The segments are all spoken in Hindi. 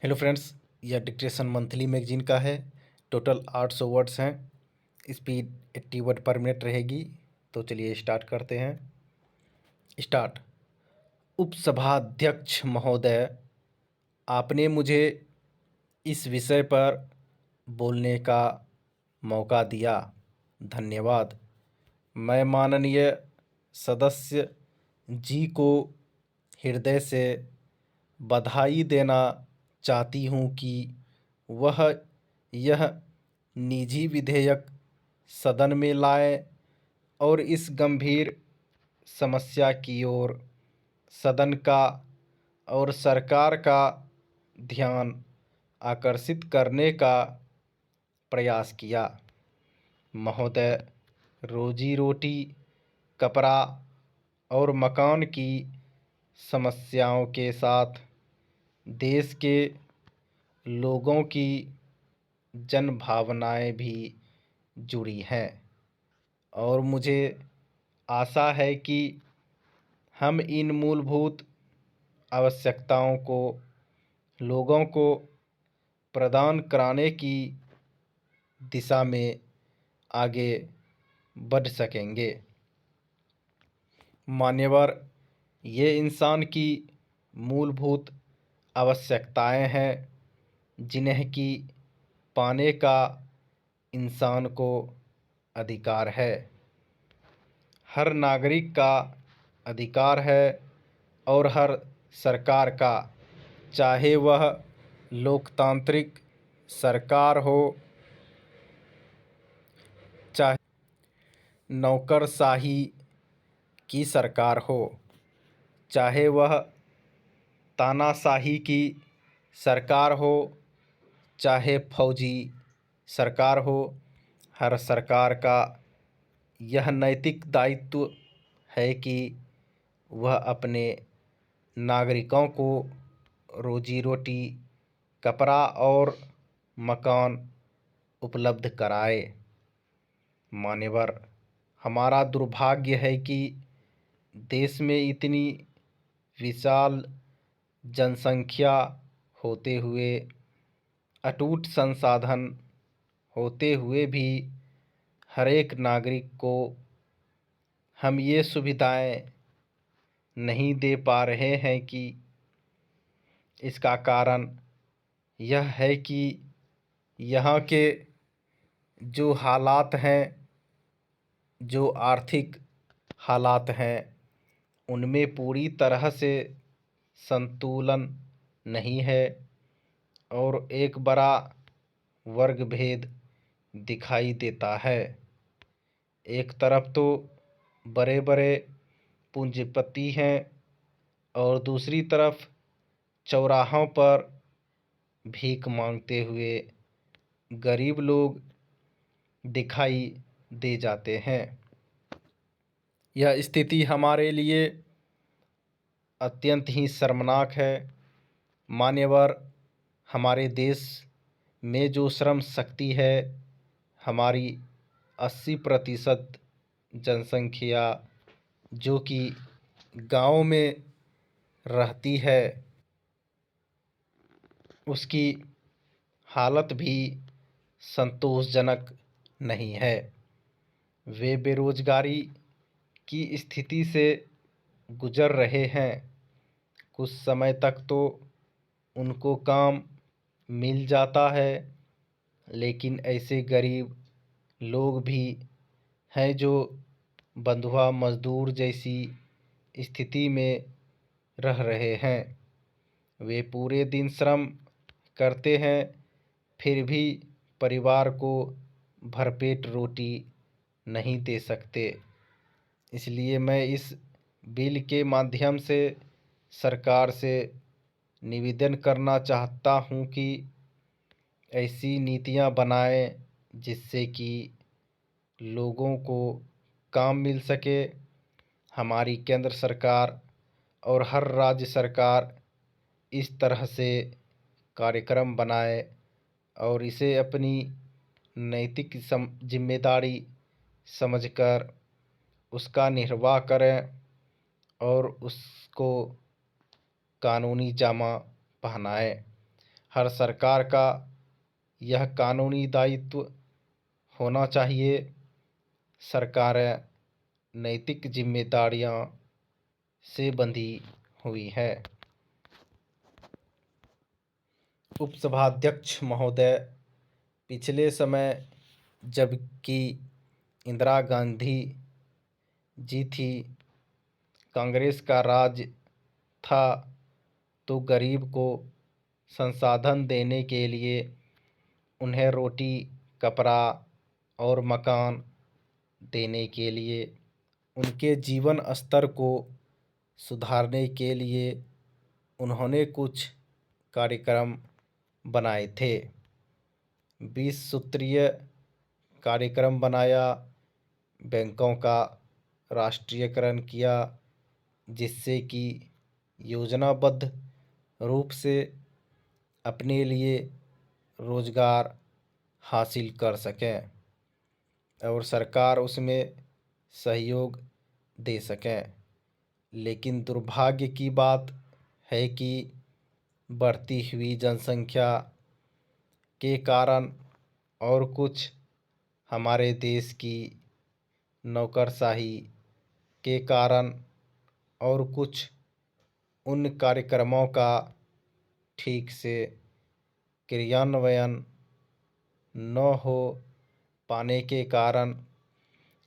हेलो फ्रेंड्स, यह डिक्टेशन मंथली मैगजीन का है। टोटल 800 वर्ड्स हैं। स्पीड 80 वर्ड पर मिनट रहेगी। तो चलिए स्टार्ट करते हैं। स्टार्ट। उपसभाध्यक्ष महोदय, आपने मुझे इस विषय पर बोलने का मौका दिया, धन्यवाद। मैं माननीय सदस्य जी को हृदय से बधाई देना चाहती हूँ कि वह यह निजी विधेयक सदन में लाए और इस गंभीर समस्या की ओर सदन का और सरकार का ध्यान आकर्षित करने का प्रयास किया। महोदय, रोजी रोटी, कपड़ा और मकान की समस्याओं के साथ देश के लोगों की जन भावनाएं भी जुड़ी हैं और मुझे आशा है कि हम इन मूलभूत आवश्यकताओं को लोगों को प्रदान कराने की दिशा में आगे बढ़ सकेंगे। मान्यवर, ये इंसान की मूलभूत आवश्यकताएं हैं जिन्हें कि पाने का इंसान को अधिकार है। हर नागरिक का अधिकार है और हर सरकार का, चाहे वह लोकतांत्रिक सरकार हो, चाहे नौकरशाही की सरकार हो, चाहे वह तानाशाही की सरकार हो, चाहे फौजी सरकार हो, हर सरकार का यह नैतिक दायित्व है कि वह अपने नागरिकों को रोजी रोटी, कपड़ा और मकान उपलब्ध कराए। मान्यवर, हमारा दुर्भाग्य है कि देश में इतनी विशाल जनसंख्या होते हुए, अटूट संसाधन होते हुए भी हर एक नागरिक को हम ये सुविधाएं नहीं दे पा रहे हैं कि इसका कारण यह है कि यहाँ के जो हालात हैं, जो आर्थिक हालात हैं, उनमें पूरी तरह से संतुलन नहीं है और एक बड़ा वर्ग भेद दिखाई देता है। एक तरफ तो बड़े बड़े पूंजीपति हैं और दूसरी तरफ चौराहों पर भीख मांगते हुए गरीब लोग दिखाई दे जाते हैं। यह स्थिति हमारे लिए अत्यंत ही शर्मनाक है। मान्यवर, हमारे देश में जो श्रम शक्ति है, हमारी 80% जनसंख्या जो कि गाँव में रहती है, उसकी हालत भी संतोषजनक नहीं है। वे बेरोजगारी की स्थिति से गुजर रहे हैं। कुछ समय तक तो उनको काम मिल जाता है, लेकिन ऐसे गरीब लोग भी हैं जो बंधुआ मजदूर जैसी स्थिति में रह रहे हैं। वे पूरे दिन श्रम करते हैं, फिर भी परिवार को भरपेट रोटी नहीं दे सकते। इसलिए मैं इस बिल के माध्यम से सरकार से निवेदन करना चाहता हूँ कि ऐसी नीतियाँ बनाएं जिससे कि लोगों को काम मिल सके। हमारी केंद्र सरकार और हर राज्य सरकार इस तरह से कार्यक्रम बनाए और इसे अपनी नैतिक जिम्मेदारी समझकर उसका निर्वाह करें और उसको कानूनी जामा पहनाएं। हर सरकार का यह कानूनी दायित्व होना चाहिए। सरकारें नैतिक जिम्मेदारियां से बंधी हुई है। उपसभाध्यक्ष महोदय, पिछले समय जबकि इंदिरा गांधी जी थी, कांग्रेस का राज था, तो गरीब को संसाधन देने के लिए उन्हें रोटी, कपड़ा और मकान देने के लिए, उनके जीवन स्तर को सुधारने के लिए उन्होंने कुछ कार्यक्रम बनाए थे। 20 सूत्रीय कार्यक्रम बनाया, बैंकों का राष्ट्रीयकरण किया, जिससे कि योजनाबद्ध रूप से अपने लिए रोजगार हासिल कर सकें और सरकार उसमें सहयोग दे सकें। लेकिन दुर्भाग्य की बात है कि बढ़ती हुई जनसंख्या के कारण और कुछ हमारे देश की नौकरशाही के कारण और कुछ उन कार्यक्रमों का ठीक से क्रियान्वयन न हो पाने के कारण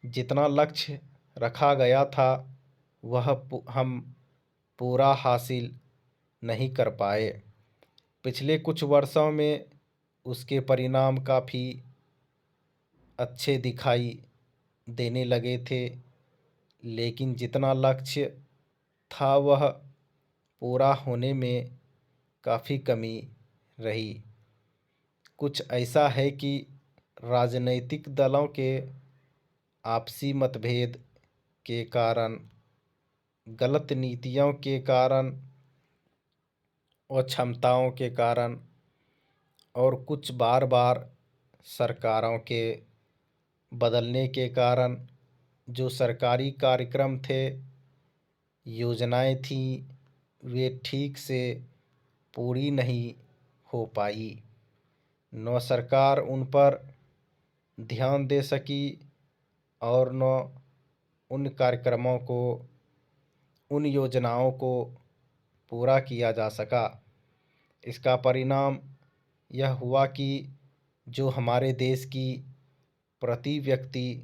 जितना लक्ष्य रखा गया था वह हम पूरा हासिल नहीं कर पाए। पिछले कुछ वर्षों में उसके परिणाम काफ़ी अच्छे दिखाई देने लगे थे, लेकिन जितना लक्ष्य था वह पूरा होने में काफ़ी कमी रही। कुछ ऐसा है कि राजनैतिक दलों के आपसी मतभेद के कारण, गलत नीतियों के कारण, अक्षमताओं के कारण और कुछ बार बार सरकारों के बदलने के कारण जो सरकारी कार्यक्रम थे, योजनाएं थीं, वे ठीक से पूरी नहीं हो पाई। न सरकार उन पर ध्यान दे सकी और न उन कार्यक्रमों को, उन योजनाओं को पूरा किया जा सका। इसका परिणाम यह हुआ कि जो हमारे देश की प्रति व्यक्ति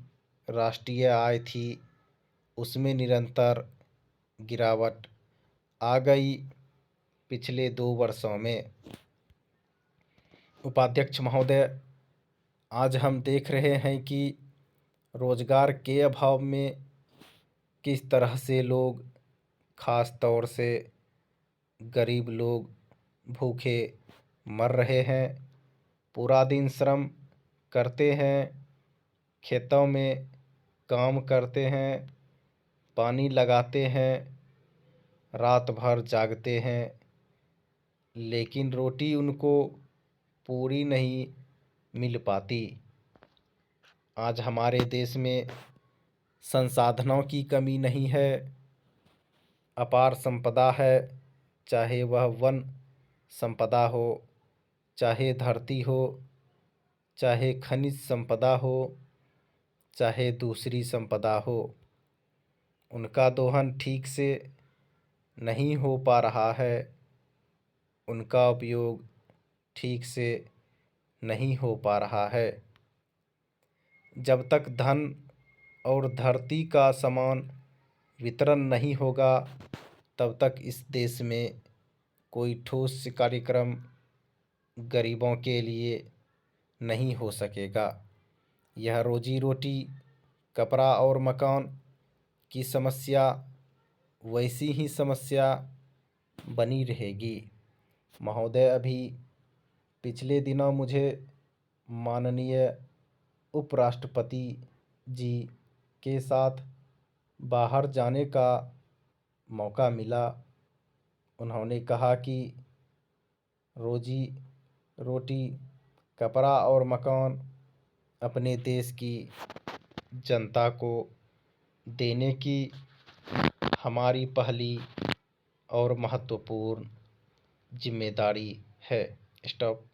राष्ट्रीय आय थी, उसमें निरंतर गिरावट आ गई पिछले 2 वर्षों में। उपाध्यक्ष महोदय, आज हम देख रहे हैं कि रोजगार के अभाव में किस तरह से लोग, खास तौर से गरीब लोग, भूखे मर रहे हैं। पूरा दिन श्रम करते हैं, खेतों में काम करते हैं, पानी लगाते हैं, रात भर जागते हैं, लेकिन रोटी उनको पूरी नहीं मिल पाती। आज हमारे देश में संसाधनों की कमी नहीं है, अपार संपदा है, चाहे वह वन संपदा हो, चाहे धरती हो, चाहे खनिज संपदा हो, चाहे दूसरी संपदा हो। उनका दोहन ठीक से नहीं हो पा रहा है, उनका उपयोग ठीक से नहीं हो पा रहा है। जब तक धन और धरती का समान वितरण नहीं होगा, तब तक इस देश में कोई ठोस कार्यक्रम गरीबों के लिए नहीं हो सकेगा। यह रोजी रोटी, कपड़ा और मकान की समस्या वैसी ही समस्या बनी रहेगी। महोदय, अभी पिछले दिनों मुझे माननीय उपराष्ट्रपति जी के साथ बाहर जाने का मौका मिला। उन्होंने कहा कि रोजी रोटी, कपड़ा और मकान अपने देश की जनता को देने की हमारी पहली और महत्वपूर्ण जिम्मेदारी है। स्टॉप।